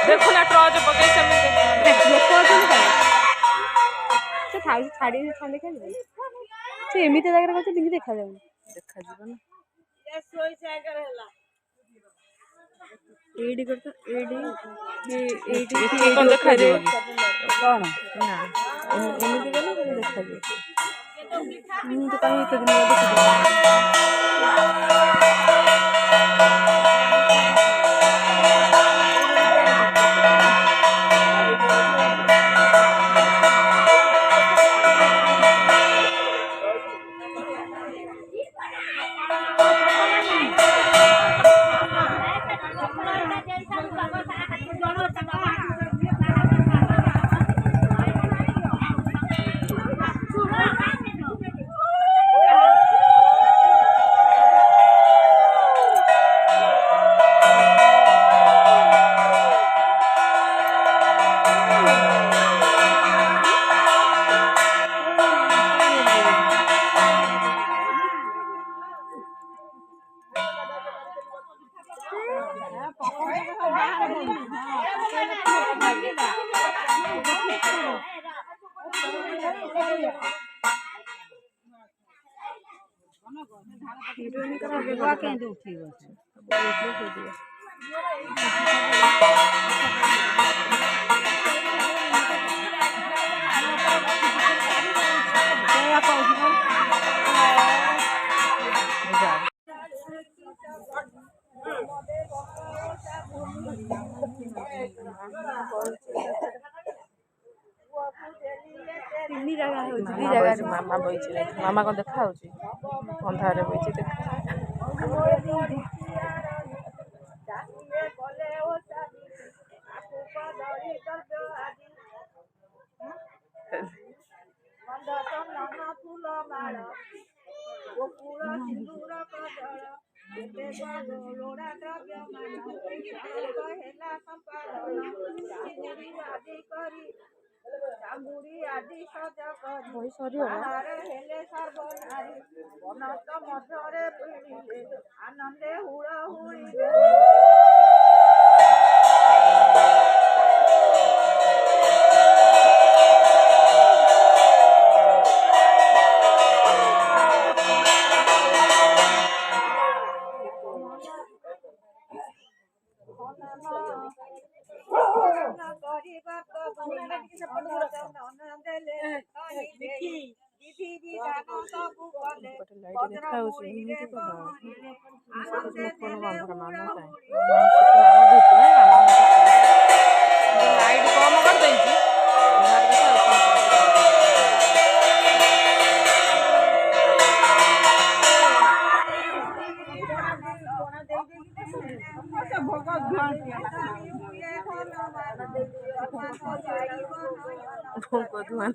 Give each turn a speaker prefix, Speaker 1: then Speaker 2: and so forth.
Speaker 1: देखो ना टॉर्च पके सेମିତି
Speaker 2: लोक ଅଛନ୍ତି ସେ ଥାଉଛି ଛାଡ଼ି ଦେଖାଯିବ ସେ ଏମିତି ଜାଗାରେ ଅଛି କିଛି ଦେଖାଯାଉନି
Speaker 1: ଦେଖାଯିବ ନା
Speaker 2: ଏଇଠି କରିତ ଏଇଠି
Speaker 1: କଣ ଦେଖାଯିବ କି
Speaker 2: କଣ
Speaker 1: ନା
Speaker 2: ଏମିତି ଗଲେ ଦେଖାଯିବ ମୁଁ ତ କାହିଁ ଏତେ ଦିନ ଦେଖିଛି
Speaker 1: ମାମା ବଇଛି ମାମା କଣ ଦେଖା ହଉଛି ଅନ୍ଧାରରେ ବଇଛି ଦେଖା
Speaker 3: ଆନନ୍ଦେ ହୁଳ ହୁଳି
Speaker 1: ଲାଇଟ୍ ଦେଖା ହଉଛି ଏମିତି କଣ ଲାଇଟ୍ କମ କରିଦେଇଛି ଧୂଆଁ